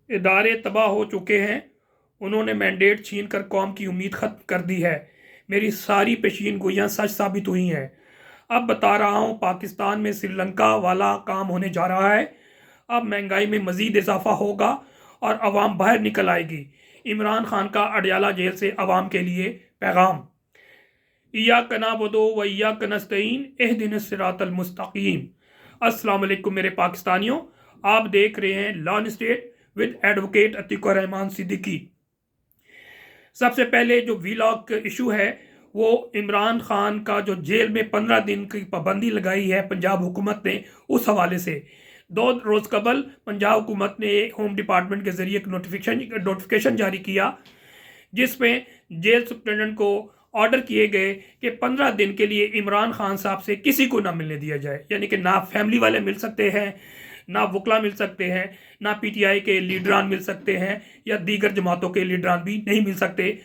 इदारे तबाह हो चुके हैं, उन्होंने मैंडेट छीन कर कौम की उम्मीद ख़त्म कर दी है। मेरी सारी पेशीन गोइयाँ सच साबित हुई हैं। अब बता रहा हूँ, पाकिस्तान में श्रीलंका वाला काम होने जा रहा है। अब महंगाई में मज़ीद इजाफा होगा और अवाम बाहर निकल आएगी। इमरान खान का अडयाला जेल से अवाम के लिए पैगाम। इय्याक नअबुदु व इय्याक नस्तईन इहदिनस सिरातल मुस्तकीम। अस्सलाम वालेकुम मेरे पाकिस्तानियों, आप देख रहे हैं lawn state with advocate Atiq Rahman Siddiqui. सबसे पहले जो वीलॉग इशू है वो इमरान खान का जो जेल में 15 दिन की पाबंदी लगाई है पंजाब हुकूमत ने, उस हवाले से 2 रोज़ कबल पंजाब हुकूमत ने होम डिपार्टमेंट के ज़रिए एक नोटिफिकेशन जारी किया, जिसमें जेल सुप्रिटेंडेंट को ऑर्डर किए गए कि 15 दिन के लिए इमरान खान साहब से किसी को ना मिलने दिया जाए। यानी कि ना फैमिली वाले मिल सकते हैं, ना वकला मिल सकते हैं, ना पीटीआई के लीडरान मिल सकते हैं, या दीगर जमातों के लीडरान भी नहीं मिल सकते,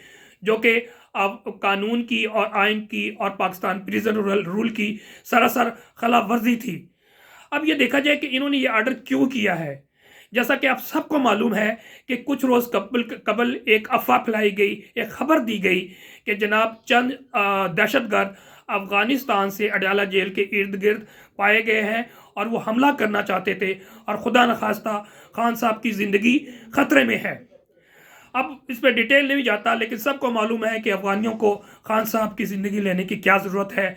जो कि अब कानून की और आइन की और पाकिस्तान प्रिजन रूल की सरासर खिलाफ वर्जी थी। अब ये देखा जाए कि इन्होंने ये ऑर्डर क्यों किया है। जैसा कि आप सबको मालूम है कि कुछ रोज़ कबल एक अफवाह फैलाई गई, एक खबर दी गई कि जनाब चंद दहशतगर्द अफ़गानिस्तान से अडयाला जेल के इर्द गिर्द पाए गए हैं और वो हमला करना चाहते थे और खुदा न खास्ता खान साहब की ज़िंदगी ख़तरे में है। अब इस पर डिटेल नहीं जाता, लेकिन सबको मालूम है कि अफ़गानियों को खान साहब की ज़िंदगी लेने की क्या ज़रूरत है।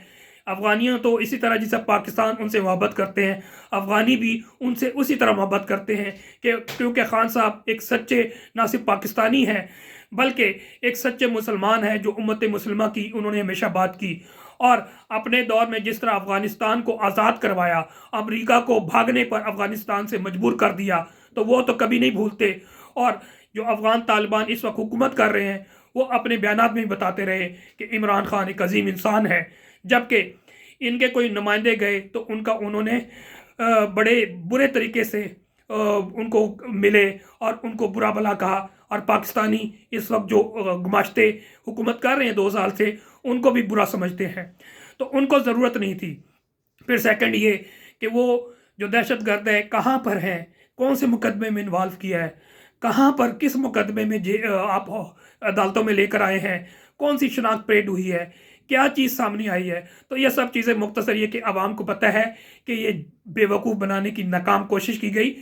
अफ़गानियों तो इसी तरह जिसे पाकिस्तान उनसे मोहब्बत करते हैं, अफ़गानी भी उनसे उसी तरह मोहब्बत करते हैं कि क्योंकि खान साहब एक सच्चे ना सिर्फ पाकिस्तानी हैं बल्कि एक सच्चे मुसलमान हैं, जो उम्मत मुसलमा की उन्होंने हमेशा बात की। और अपने दौर में जिस तरह अफ़गानिस्तान को आज़ाद करवाया, अमेरिका को भागने पर अफ़गानिस्तान से मजबूर कर दिया, तो वो तो कभी नहीं भूलते। और जो अफ़गान तालिबान इस वक्त हुकूमत कर रहे हैं, वो अपने बयानात में बताते रहे कि इमरान खान एक अजीम इंसान है, जबकि इनके कोई नुमाइंदे गए तो उन्होंने बड़े बुरे तरीके से उनको मिले और उनको बुरा भला कहा। और पाकिस्तानी इस वक्त जो गुमाश्ते हुकूमत कर रहे हैं 2 साल से, उनको भी बुरा समझते हैं, तो उनको ज़रूरत नहीं थी। फिर सेकंड ये कि वो जो दहशतगर्द है कहाँ पर हैं, कौन से मुकदमे में इन्वॉल्व किया है, कहाँ पर किस मुकदमे में आप अदालतों में लेकर आए हैं, कौन सी शनाख्त परेड हुई है, क्या चीज़ सामने आई है। तो ये सब चीज़ें मुख्तसर ये कि आवाम को पता है कि ये बेवकूफ़ बनाने की नाकाम कोशिश की गई।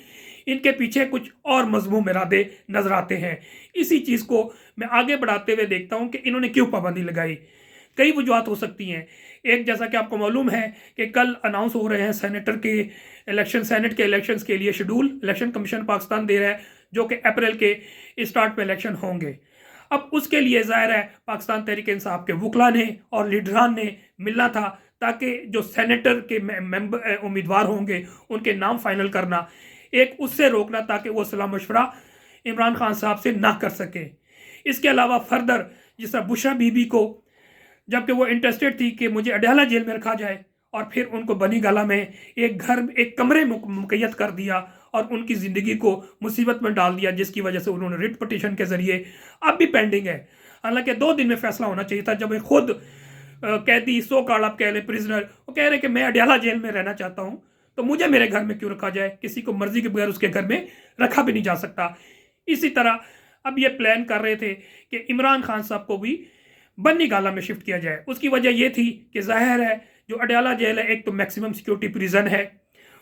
इनके पीछे कुछ और मज़मूम इरादे नज़र आते हैं। इसी चीज़ को मैं आगे बढ़ाते हुए देखता हूँ कि इन्होंने क्यों पाबंदी लगाई। कई वजूहत हो सकती हैं। एक, जैसा कि आपको मालूम है कि कल अनाउंस हो रहे हैं सेनेटर के इलेक्शन, सेनेट के इलेक्शंस के लिए शेड्यूल इलेक्शन कमीशन पाकिस्तान दे रहा है, जो कि अप्रैल के स्टार्ट में इलेक्शन होंगे। अब उसके लिए ज़ाहिर है पाकिस्तान तहरीक इंसाफ के वकला ने और लीडरान ने मिलना था, ताकि जो सेनेटर के मेंबर उम्मीदवार होंगे उनके नाम फाइनल करना, एक उससे रोकना ताकि वो सलाह मशवरा इमरान खान साहब से ना कर सके। इसके अलावा फर्दर जिस तरह बुशरा बीबी को, जबकि वो इंटरेस्टेड थी कि मुझे अडयाला जेल में रखा जाए, और फिर उनको बनी गाला में एक कमरे मुक़य्यद कर दिया और उनकी ज़िंदगी को मुसीबत में डाल दिया, जिसकी वजह से उन्होंने रिट पटिशन के ज़रिए, अब भी पेंडिंग है, हालांकि 2 दिन में फैसला होना चाहिए था, जब खुद कैदी सो कॉल्ड आप कह लें प्रिजनर, वो कह रहे कि मैं अडयाला जेल में रहना चाहता हूँ, तो मुझे मेरे घर में क्यों रखा जाए, किसी को मर्जी के बगैर उसके घर में रखा भी नहीं जा सकता। इसी तरह अब ये प्लान कर रहे थे कि इमरान खान साहब को भी बन्नी गाला में शिफ्ट किया जाए। उसकी वजह यह थी कि जाहिर है जो अडयाला जेल है, एक तो मैक्सिमम सिक्योरिटी प्रिजन है,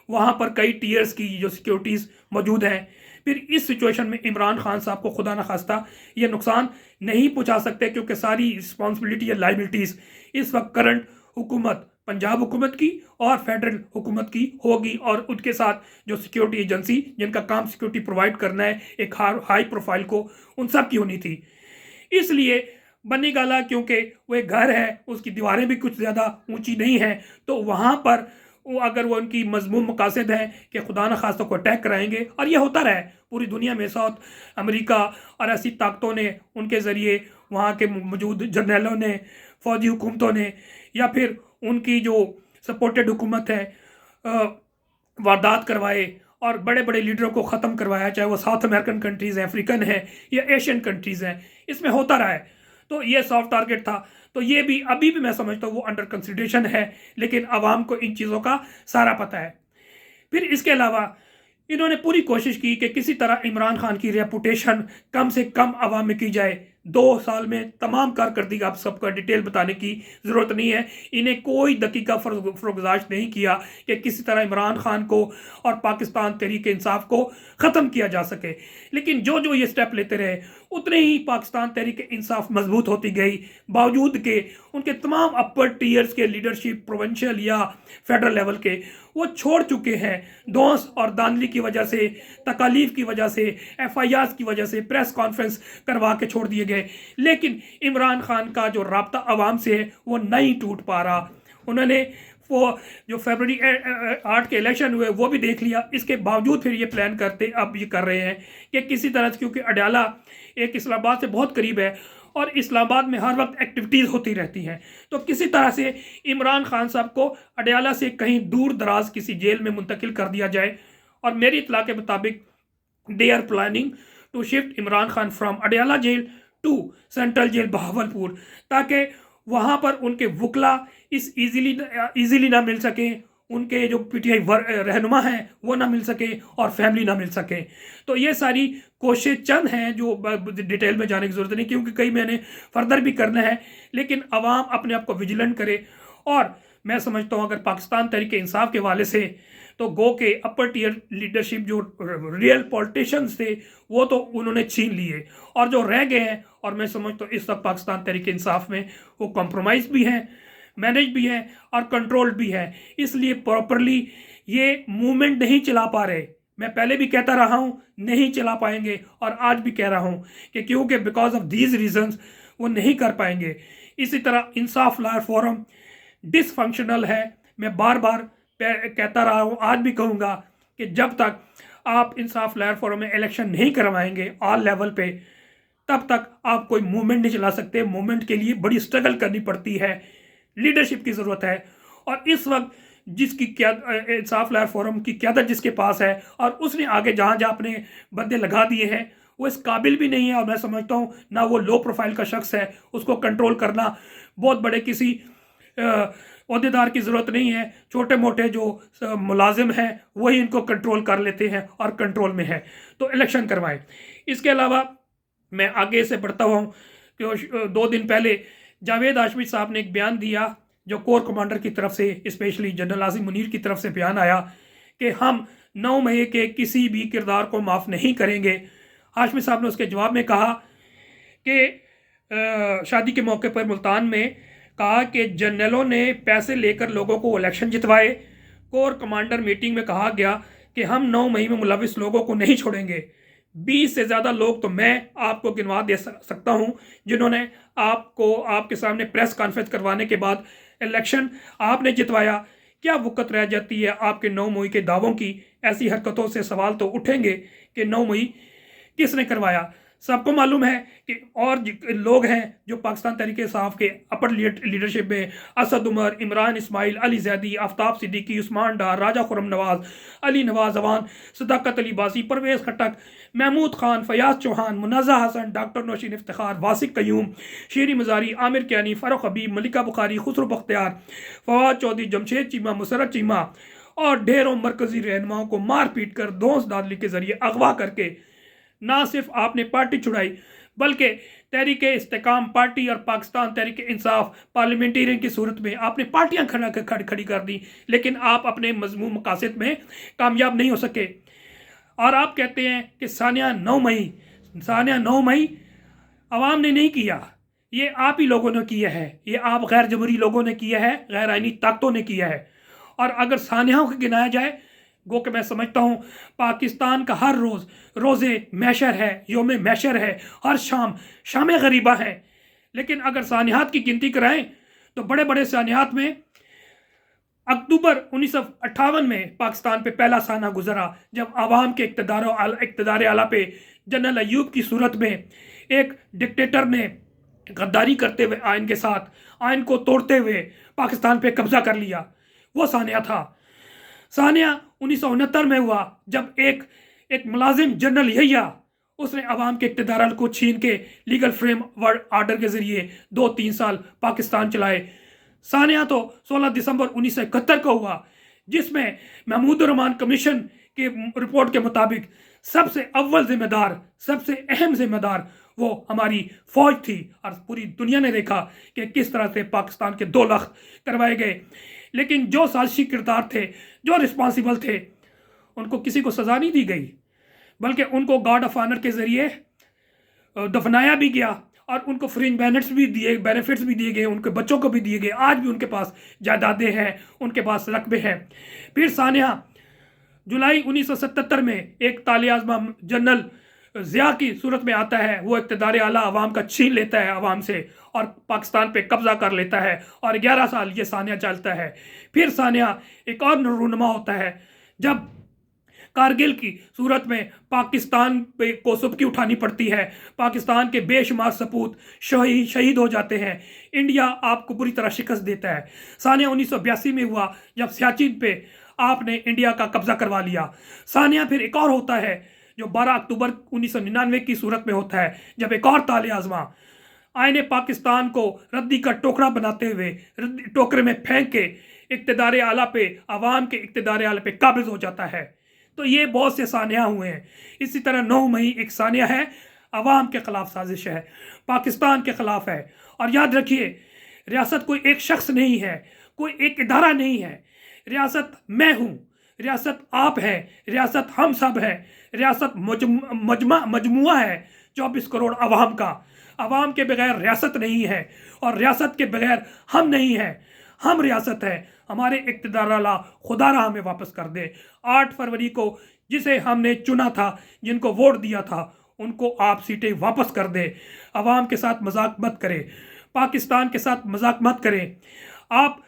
वहाँ पर कई टीयर्स की जो सिक्योरिटीज़ मौजूद हैं। फिर इस सिचुएशन में इमरान खान साहब को खुदा न खास्ता ये नुकसान नहीं पहुँचा सकते, क्योंकि सारी रिस्पॉन्सिबिलिटी या लाइबिलिटीज़ इस वक्त करंट हुकूमत, पंजाब हुकूमत की और फेडरल हुकूमत की होगी, और उनके साथ जो सिक्योरिटी एजेंसी जिनका काम सिक्योरिटी प्रोवाइड करना है एक हाई प्रोफाइल को, उन सब की होनी थी। इसलिए बन्नी गाला, क्योंकि वो एक घर है, उसकी दीवारें भी कुछ ज़्यादा ऊंची नहीं हैं, तो वहाँ पर वो अगर वो उनकी मजमूम मकासद हैं कि खुदा न खास्ता को अटैक कराएंगे, और ये होता रहा है पूरी दुनिया में, साउथ अमेरिका और ऐसी ताकतों ने उनके ज़रिए, वहाँ के मौजूद जर्नलों ने, फ़ौजी हुकूमतों ने, या फिर उनकी जो सपोर्टेड हुकूमत है, वारदात करवाए और बड़े बड़े लीडरों को ख़त्म करवाया, चाहे वो साउथ अमेरिकन कंट्रीज़ हैं, अफ्रीकन है या एशियन कंट्रीज़ हैं, इसमें होता रहा है। तो ये सॉफ्ट टारगेट था, तो ये भी अभी भी मैं समझता हूँ वो अंडर कंसिडरेशन है, लेकिन आवाम को इन चीज़ों का सारा पता है। फिर इसके अलावा انہوں نے پوری کوشش کی کہ کسی طرح عمران خان کی ریپوٹیشن کم سے کم عوام میں کی جائے. 2 سال میں تمام کارکردگی آپ سب کا ڈیٹیل بتانے کی ضرورت نہیں ہے. انہیں کوئی دقیقہ فروگزاشت نہیں کیا کہ کسی طرح عمران خان کو اور پاکستان تحریک انصاف کو ختم کیا جا سکے. لیکن جو یہ سٹیپ لیتے رہے اتنے ہی پاکستان تحریک انصاف مضبوط ہوتی گئی، باوجود کہ ان کے تمام اپر ٹیئرز کے لیڈرشپ پروونشل یا فیڈرل لیول کے وہ چھوڑ چکے ہیں. دونس اور دانلی کی وجہ سے، تکالیف کی وجہ سے، ایف آئی آرز کی وجہ سے پریس کانفرنس کروا کے چھوڑ دیے گئے. لیکن عمران خان کا جو رابطہ عوام سے ہے وہ نہیں ٹوٹ پا رہا. انہوں نے وہ جو فیبرری 8 کے الیکشن ہوئے وہ بھی دیکھ لیا. اس کے باوجود پھر یہ پلان کرتے اب یہ کر رہے ہیں کہ کسی طرح سے، کیونکہ اڈیالہ ایک اسلام آباد سے بہت قریب ہے اور اسلام آباد میں ہر وقت ایکٹیویٹیز ہوتی رہتی ہیں، تو کسی طرح سے عمران خان صاحب کو اڈیالہ سے کہیں دور دراز کسی جیل میں منتقل کر دیا جائے. اور میری اطلاع کے مطابق they are planning to shift Imran Khan from Adiala jail to central jail Bahawalpur, تاکہ وہاں پر ان کے وکلا اس ایزیلی نہ مل سکیں، ان کے جو پی ٹی آئی رہنما ہیں وہ نہ مل سکیں اور فیملی نہ مل سکیں. تو یہ ساری کوششیں چند ہیں جو ڈیٹیل میں جانے کی ضرورت نہیں، کیونکہ کئی میں نے فردر بھی کرنا ہے. لیکن عوام اپنے آپ کو ویجیلنٹ کرے. اور میں سمجھتا ہوں اگر پاکستان تحریک انصاف کے والے سے تو گو کے اپر ٹیئر لیڈرشپ جو ریئل پولیٹیشنز تھے وہ تو انہوں نے چھین لیے، اور جو رہ گئے ہیں، اور میں سمجھتا ہوں اس وقت پاکستان تحریک انصاف میں وہ کمپرومائز بھی ہیں، مینج بھی ہیں اور کنٹرول بھی ہے. اس لیے پراپرلی یہ موومنٹ نہیں چلا پا رہے. میں پہلے بھی کہتا رہا ہوں نہیں چلا پائیں گے، اور آج بھی کہہ رہا ہوں کہ کیونکہ بیکاز آف دیز ریزنز وہ نہیں کر پائیں گے. اسی طرح انصاف لائر فورم ڈس فنکشنل ہے. میں بار بار کہتا رہا ہوں، آج بھی کہوں گا کہ جب تک آپ انصاف لائر فورم میں الیکشن نہیں کروائیں گے آل لیول پہ، تب تک آپ کوئی موومنٹ نہیں چلا سکتے. موومنٹ کے لیے بڑی سٹرگل کرنی پڑتی ہے، لیڈرشپ کی ضرورت ہے. اور اس وقت جس کی انصاف لائر فورم کی قیادت جس کے پاس ہے، اور اس نے آگے جہاں اپنے بندے لگا دیے ہیں، وہ اس قابل بھی نہیں ہے. اور میں سمجھتا ہوں نہ وہ لو پروفائل کا شخص ہے. اس کو کنٹرول کرنا بہت بڑے کسی عہدیدار کی ضرورت نہیں ہے. چھوٹے موٹے جو ملازم ہیں وہی ان کو کنٹرول کر لیتے ہیں اور کنٹرول میں ہے. تو الیکشن کروائیں. اس کے علاوہ میں آگے سے بڑھتا ہوں کہ 2 دن پہلے جاوید ہاشمی صاحب نے ایک بیان دیا جو کور کمانڈر کی طرف سے، اسپیشلی جنرل عاصم منیر کی طرف سے بیان آیا کہ ہم 9 مئی کے کسی بھی کردار کو معاف نہیں کریں گے. ہاشمی صاحب نے اس کے جواب میں کہا کہ شادی کے موقع پر ملتان میں کہا کہ جنرلوں نے پیسے لے کر لوگوں کو الیکشن جتوائے. کور کمانڈر میٹنگ میں کہا گیا کہ ہم 9 مئی میں ملوث لوگوں کو نہیں چھوڑیں گے. 20 سے زیادہ لوگ تو میں آپ کو گنوا دے سکتا ہوں جنہوں نے آپ کے سامنے پریس کانفرنس کروانے کے بعد الیکشن آپ نے جتوایا. کیا وقت رہ جاتی ہے آپ کے 9 مئی کے دعووں کی؟ ایسی حرکتوں سے سوال تو اٹھیں گے کہ 9 مئی کس نے کروایا. سب کو معلوم ہے کہ اور لوگ ہیں جو پاکستان تحریک انصاف کے اپر لیڈرشپ میں، اسد عمر، عمران اسماعیل، علی زیدی، آفتاب صدیقی، عثمان ڈار، راجہ خرم نواز، علی نواز اوان، صداقت علی باسی، پرویز خٹک، محمود خان، فیاض چوہان، منازہ حسن، ڈاکٹر نوشین افتخار، واسق قیوم، شیری مزاری، عامر کیانی، فاروق حبیب، ملکہ بخاری، خسرو بختیار، فواد چودھری، جمشید چیمہ، مسرت چیمہ اور ڈھیروں مرکزی رہنماؤں کو مار پیٹ کر دونس دادلی کے ذریعے اغوا کر کے نہ صرف آپ نے پارٹی چھڑائی بلکہ تحریک استحکام پارٹی اور پاکستان تحریک انصاف پارلیمنٹیرین کی صورت میں آپ نے پارٹیاں کھڑی کر دی، لیکن آپ اپنے مضمون مقاصد میں کامیاب نہیں ہو سکے. اور آپ کہتے ہیں کہ ثانیہ 9 مئی عوام نے نہیں کیا، یہ آپ ہی لوگوں نے کیا ہے، یہ آپ غیر جمہوری لوگوں نے کیا ہے، غیر آئینی طاقتوں نے کیا ہے. اور اگر ثانیہوں کو گنایا جائے گو کہ میں سمجھتا ہوں پاکستان کا ہر روز محشر ہے، یوم محشر ہے، ہر شام غریبہ ہے. لیکن اگر سانحات کی گنتی کرائیں تو بڑے بڑے سانحات میں اکتوبر 1958 میں پاکستان پہ پہلا سانحہ گزرا جب عوام کے اقتدار اعلیٰ پہ جنرل ایوب کی صورت میں ایک ڈکٹیٹر نے غداری کرتے ہوئے آئین کے ساتھ، آئین کو توڑتے ہوئے پاکستان پہ قبضہ کر لیا. وہ سانحہ تھا. سانحہ 1969 میں ہوا جب ایک ملازم جنرل یحییٰ اس نے عوام کے اقتدار کو چھین کے لیگل فریم آرڈر کے ذریعے 2-3 سال پاکستان چلائے. سانحہ تو 16 دسمبر 1971 کو ہوا جس میں محمود الرحمان کمیشن की रिपोर्ट के मुताबिक सबसे अव्वल जिम्मेदार, सबसे अहम जिम्मेदार वो हमारी फौज थी। और पूरी दुनिया ने देखा कि किस तरह से पाकिस्तान के 2 लाख करवाए गए। लेकिन जो साजिशी किरदार थे, जो रिस्पॉन्सिबल थे, उनको किसी को सज़ा नहीं दी गई, बल्कि उनको गार्ड ऑफ ऑनर के ज़रिए दफनाया भी गया और उनको फ्रिंज बेनिफिट्स भी दिए गए, उनके बच्चों को भी दिए गए। आज भी उनके पास जायदादें हैं, उनके पास रकबे हैं। फिर सानिया जुलाई 1977 में एक तालियाज़मा जनरल ज़िया की सूरत में आता है। वो इक़्तिदार आला अवाम का छीन लेता है अवाम से और पाकिस्तान पे कब्ज़ा कर लेता है और 11 साल ये सानिया चलता है। फिर सानिया एक और रूनुमा होता है जब कारगिल की सूरत में पाकिस्तान पे को सबकी उठानी पड़ती है, पाकिस्तान के बेशुमार सपूत शहीद हो जाते हैं, इंडिया आपको बुरी तरह शिकस्त देता है। सानिया 1982 में हुआ जब सियाचिन पे आपने इंडिया का कब्ज़ा करवा लिया। सानिया फिर एक और होता है जो 12 अक्टूबर 1999 की सूरत में होता है, जब एक और ताले आज़मा आईने पाकिस्तान को रद्दी का टोकरा बनाते हुए टोकरे में फेंक के इक़्तिदार आला पे, अवाम के इक़्तिदार आला पे काबिज़ हो जाता है। तो ये बहुत से सानिया हुए हैं। इसी तरह 9 मई एक सानिया है, अवाम के ख़िलाफ़ साजिश है, पाकिस्तान के ख़िलाफ़ है। और याद रखिए, रियासत कोई एक शख्स नहीं है, कोई एक इदारा नहीं है। रियासत मैं हूँ, रियासत आप है, रियासत हम सब है, रियासत मजमुआ है 24 करोड़ अवाम का। अवाम के बगैर रियासत नहीं है और रियासत के बगैर हम नहीं हैं। हम रियासत है। हमारे इक़्तिदार आला खुदारा हमें वापस कर दे। 8 फरवरी को जिसे हमने चुना था, जिनको वोट दिया था, उनको आप सीटें वापस कर दे। अवाम के साथ मजाक मत करें, पाकिस्तान के साथ मजाक मत करें। आप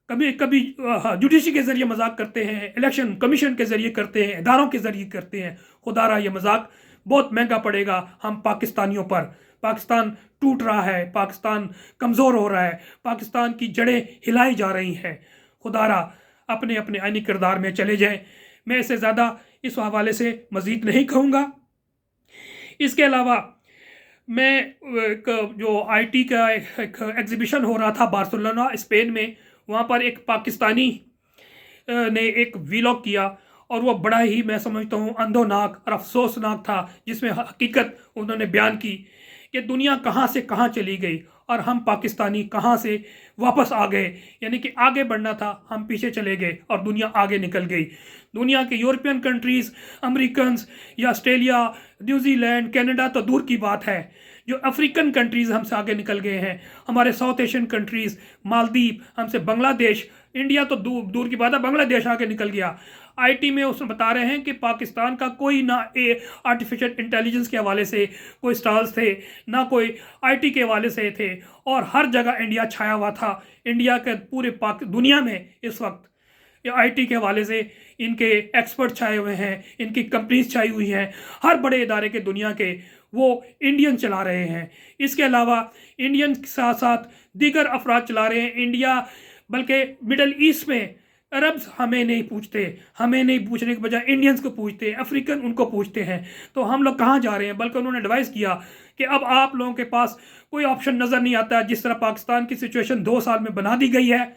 कभी कभी जुडिशरी के ज़रिए मजाक करते हैं, इलेक्शन कमीशन के ज़रिए करते हैं, इदारों के ज़रिए करते हैं। खुदारा ये मजाक बहुत महंगा पड़ेगा हम पाकिस्तानियों पर। पाकिस्तान टूट रहा है, पाकिस्तान कमज़ोर हो रहा है, पाकिस्तान की जड़ें हिलाई जा रही हैं। खुदारा अपने अपने आईनी किरदार में चले जाएं। मैं इससे ज़्यादा इस हवाले से मज़ीद नहीं कहूँगा। इसके अलावा मैं जो IT का एक एग्ज़िबिशन हो रहा था बार्सिलोना स्पेन में, वहाँ पर एक पाकिस्तानी ने एक वीलॉग किया और वो बड़ा ही, मैं समझता हूँ, अंधोनाक और अफसोसनाक था, जिसमें हकीकत उन्होंने बयान की कि दुनिया कहाँ से कहाँ चली गई और हम पाकिस्तानी कहाँ से वापस आ गए। यानी कि आगे बढ़ना था, हम पीछे चले गए और दुनिया आगे निकल गई। दुनिया के यूरोपियन कंट्रीज़, अमेरिकन्स या ऑस्ट्रेलिया, न्यूजीलैंड, कनाडा तो दूर की बात है, जो अफ्रीकन कंट्रीज़ हमसे आगे निकल गए हैं। हमारे साउथ एशियन कंट्रीज़, मालदीव, हमसे बांग्लादेश, इंडिया तो दूर की बात है, बांग्लादेश आगे निकल गया। IT में उसमें बता रहे हैं कि पाकिस्तान का कोई ना आर्टिफिशियल इंटेलिजेंस के हवाले से कोई स्टॉल्स थे, ना कोई IT के हवाले से थे, और हर जगह इंडिया छाया हुआ था। इंडिया के पूरे दुनिया में इस वक्त IT के हवाले से इनके एक्सपर्ट छाए हुए हैं, इनकी कंपनीज छाई हुई हैं। हर बड़े इदारे के दुनिया के वो इंडियन चला रहे हैं। इसके अलावा इंडियन के साथ साथ दीगर अफराद चला रहे हैं इंडिया, बल्कि मिडल ईस्ट में अरब्स हमें नहीं पूछते, हमें नहीं पूछने के बजाय इंडियंस को पूछते हैं, अफ्रीकन उनको पूछते हैं। तो हम लोग कहाँ जा रहे हैं? बल्कि उन्होंने एडवाइस किया कि अब आप लोगों के पास कोई ऑप्शन नज़र नहीं आता। जिस तरह पाकिस्तान की सिचुएशन 2 साल में बना दी गई है,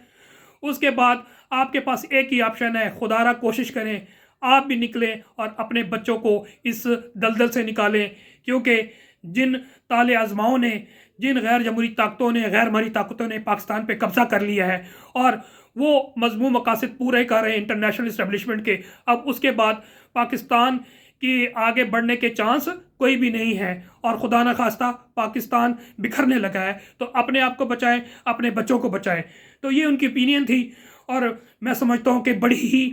उसके बाद आपके पास एक ही ऑप्शन है, खुदारा कोशिश करें आप भी निकलें और अपने बच्चों को इस दलदल से निकालें। क्योंकि जिन ताले आज़माओं ने, जिन गैर जमहूरी ताकतों ने, गैर मरी ताकतों ने पाकिस्तान पे कब्ज़ा कर लिया है और वो मज़मूम मकासद पूरे कर रहे हैं इंटरनेशनल इस्टेब्लिशमेंट के, अब उसके बाद पाकिस्तान की आगे बढ़ने के चांस कोई भी नहीं है और खुदा न खास्ता पाकिस्तान बिखरने लगा है। तो अपने आप को बचाएं, अपने बच्चों को बचाएं। तो ये उनकी ओपिनियन थी और मैं समझता हूँ कि बड़ी ही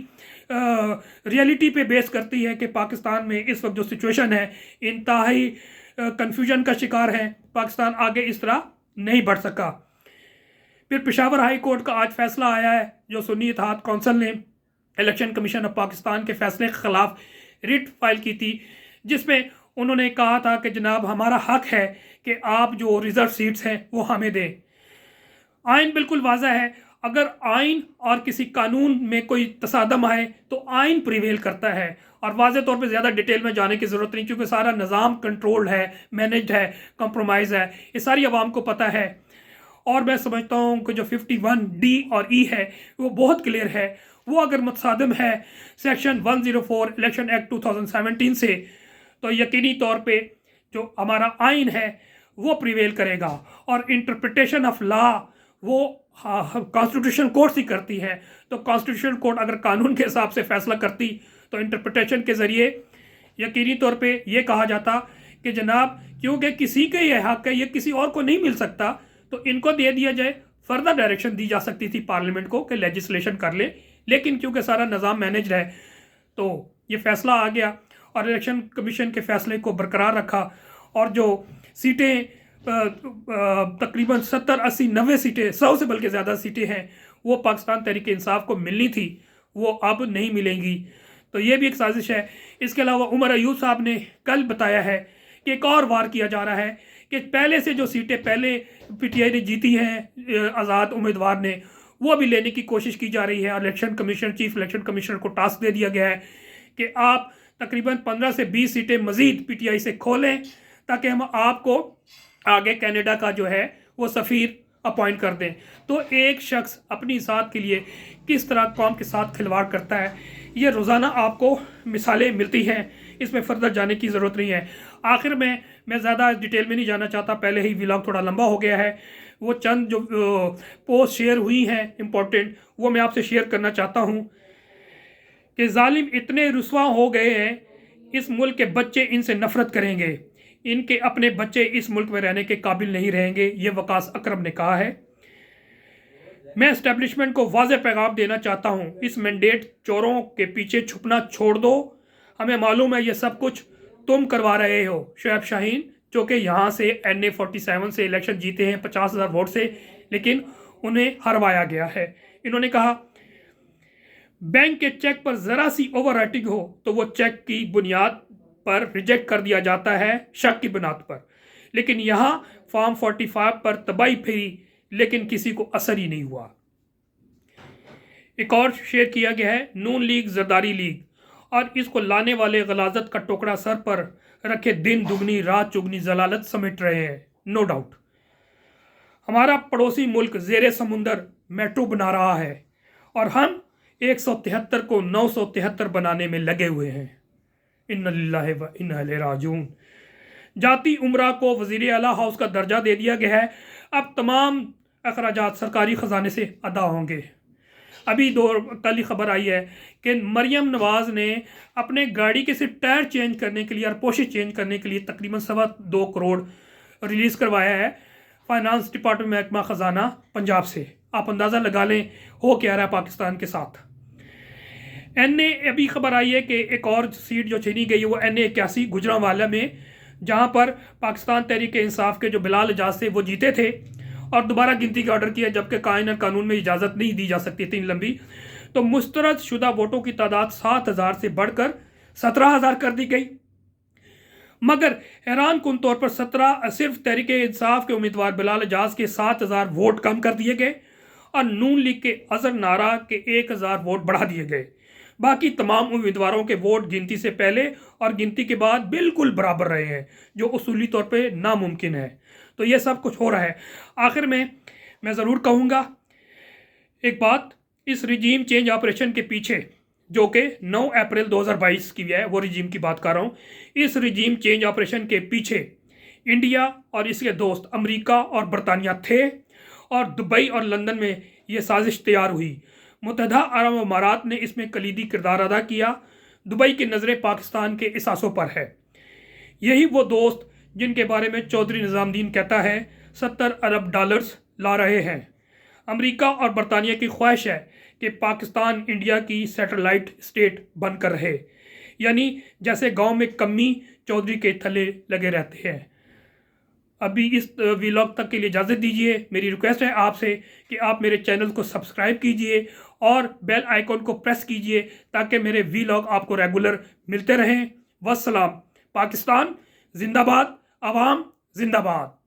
रियलिटी पे बेस करती है कि पाकिस्तान में इस वक्त जो सिचुएशन है, इंतहाई कन्फ्यूजन का शिकार है। पाकिस्तान आगे इस तरह नहीं बढ़ सका। फिर पेशावर हाई कोर्ट का आज फैसला आया है, जो सुन्नी इत्तेहाद कौंसिल ने इलेक्शन कमीशन ऑफ पाकिस्तान के फैसले के ख़िलाफ़ रिट फाइल की थी, जिसमें उन्होंने कहा था कि जनाब हमारा हक है कि आप जो रिज़र्व सीट्स हैं वो हमें दें। आइन बिल्कुल वाज़ह है, अगर आइन और किसी कानून में कोई तसादम आए तो आइन प्रिवेल करता है और वाज़े तौर पे ज़्यादा डिटेल में जाने की ज़रूरत नहीं, क्योंकि सारा निज़ाम कंट्रोल्ड है, मैनेज्ड है, कंप्रोमाइज़ है, ये सारी आवाम को पता है। اور मैं समझता हूँ कि जो 51D और E है वो बहुत क्लियर है। वो अगर मुतसादिम है सेक्शन 104 इलेक्शन एक्ट 2017 से, तो यकीनी तौर पे जो हमारा आइन है वो प्रिवेल करेगा। और इंटरप्रिटेशन ऑफ लॉ वो कॉन्स्टिट्यूशन कोर्ट ही करती है। तो कॉन्स्टिट्यूशन कोर्ट अगर कानून के हिसाब से फैसला करती तो इंटरप्रिटेशन के ज़रिए यकीनी तौर पे ये कहा जाता कि जनाब क्योंकि किसी के ये हक है, ये किसी और को नहीं मिल सकता, तो इनको दे दिया जाए। फर्दर डायरेक्शन दी जा सकती थी पार्लियामेंट को कि लेजिस्लेशन कर ले, लेकिन क्योंकि सारा निज़ाम मैनेज है तो ये फैसला आ गया और इलेक्शन कमीशन के फैसले को बरकरार रखा। और जो सीटें तकरीबन 70, 80, 90 सीटें, 100 से बल्कि ज़्यादा सीटें हैं वो पाकिस्तान तहरीक इंसाफ को मिलनी थी, वो अब नहीं मिलेंगी। तो ये भी एक साजिश है। इसके अलावा उमर अयूब साहब ने कल बताया है कि एक और वार किया जा रहा है कि पहले से जो सीटें पहले PTI ने जीती हैं आज़ाद उम्मीदवार ने, वो भी लेने की कोशिश की जा रही है। और election commission, chief election commissioner को टास्क दे दिया गया है कि आप तकरीबन 15 से 20 सीटें मज़ीद PTI से खोलें ताकि हम आपको आगे कनाडा का जो है वो सफ़ीर अपॉइंट कर दें। तो एक शख्स अपनी ज़ात के लिए किस तरह कौम के साथ खिलवाड़ करता है, ये रोज़ाना आपको मिसालें मिलती हैं, इसमें फर्दर जाने की ज़रूरत नहीं है। आखिर में मैं ज़्यादा डिटेल में नहीं जाना चाहता, पहले ही व्लॉग थोड़ा लंबा हो गया है। वो चंद जो पोस्ट शेयर हुई हैं इम्पोर्टेंट, वो मैं आपसे शेयर करना चाहता हूँ कि जालिम इतने रुसवा हो गए हैं, इस मुल्क के बच्चे इनसे नफ़रत करेंगे, इनके अपने बच्चे इस मुल्क में रहने के काबिल नहीं रहेंगे, ये वकास अकरम ने कहा है। मैं एस्टेब्लिशमेंट को वाज़ेह पैगाम देना चाहता हूँ, इस मैंडेट चोरों के पीछे छुपना छोड़ दो। हमें मालूम है ये सब कुछ तुम करवा रहे हो। शुएब शाहीन जो कि यहाँ से NA 47 से इलेक्शन जीते हैं 50,000 वोट से, लेकिन उन्हें हरवाया गया है। इन्होंने कहा बैंक के चेक पर ज़रा सी ओवर राइटिंग हो तो वो चेक की बुनियाद पर रिजेक्ट कर दिया जाता है, शक की बुनियाद पर। लेकिन यहाँ फॉर्म 45 पर तबाही फिरी, लेकिन किसी को असर ही नहीं हुआ। एक और शेयर किया गया है, नून लीग जरदारी लीग, और इसको लाने वाले गलाजत का टुकड़ा सर पर रखे दिन दुगनी रात चुगनी जलालत समेट रहे हैं। नो डाउट हमारा पड़ोसी मुल्क जेर समुंदर मेट्रो बना रहा है और हम 173 को 973 बनाने में लगे हुए हैं। इन्ना लिल्लाहि व इन्ना इलैहि राजिऊन। जाती उम्रा को वज़ीर आला हाउस का दर्जा दे दिया गया है। अब तमाम अखराजात सरकारी ख़जाने से अदा होंगे। अभी कल ही खबर आई है कि मरियम नवाज़ ने अपने गाड़ी के सिर्फ टायर चेंज करने के लिए और पोशी चेंज करने के लिए तकरीबन 2.25 करोड़ रिलीज़ करवाया है फाइनेंस डिपार्टमेंट महकमा ख़जाना पंजाब से। आप अंदाज़ा लगा लें हो क्या रहा है पाकिस्तान के साथ। NA अभी खबर आई है कि एक और सीट जो छीनी गई है वो NA 81 गुजरांवाला में, जहां पर पाकिस्तान तहरीक इंसाफ के जो बिलाल एजाज थे वो जीते थे और दोबारा गिनती का ऑर्डर किया, जबकि कायन कानून में इजाज़त नहीं दी जा सकती इतनी लंबी। तो मुस्तरद शुदा वोटों की तादाद 7,000 से बढ़कर 17,000 कर दी गई। मगर हैरान कुन तौर पर सिर्फ तहरीक इंसाफ के उम्मीदवार बिलाल एजाज के 7,000 वोट कम कर दिए गए और नून लीग के अजहर नारा के 1,000 वोट बढ़ा दिए गए। बाकी तमाम उम्मीदवारों के वोट गिनती से पहले और गिनती के बाद बिल्कुल बराबर रहे हैं, जो उसूली तौर पे नामुमकिन है। तो ये सब कुछ हो रहा है। आखिर में मैं ज़रूर कहूँगा एक बात, इस रिजीम चेंज ऑपरेशन के पीछे जो कि 9 अप्रैल 2022 की है, वो रिजीम की बात कर रहा हूँ। इस रिजीम चेंज ऑपरेशन के पीछे इंडिया और इसके दोस्त अमेरिका और बरतानिया थे और दुबई और लंदन में ये साजिश तैयार हुई। मुत्तहदा अरब अमारात ने इसमें कलीदी किरदार अदा किया। दुबई की नज़रें पाकिस्तान के इसासों पर है। यही वो दोस्त जिनके बारे में चौधरी निज़ामुद्दीन कहता है 70 अरब डॉलर्स ला रहे हैं। अमेरिका और बरतानिया की ख्वाहिश है कि पाकिस्तान इंडिया की सैटेलाइट स्टेट बनकर रहे, यानी जैसे गांव में कमी चौधरी के थले लगे रहते हैं। अभी इस व्लॉग तक के लिए इजाज़त दीजिए। मेरी रिक्वेस्ट है आपसे कि आप मेरे चैनल को सब्सक्राइब कीजिए और बेल आइकॉन को प्रेस कीजिए ताकि मेरे व्लॉग आपको रेगुलर मिलते रहें। वस्सलाम। पाकिस्तान जिंदाबाद, अवाम जिंदाबाद।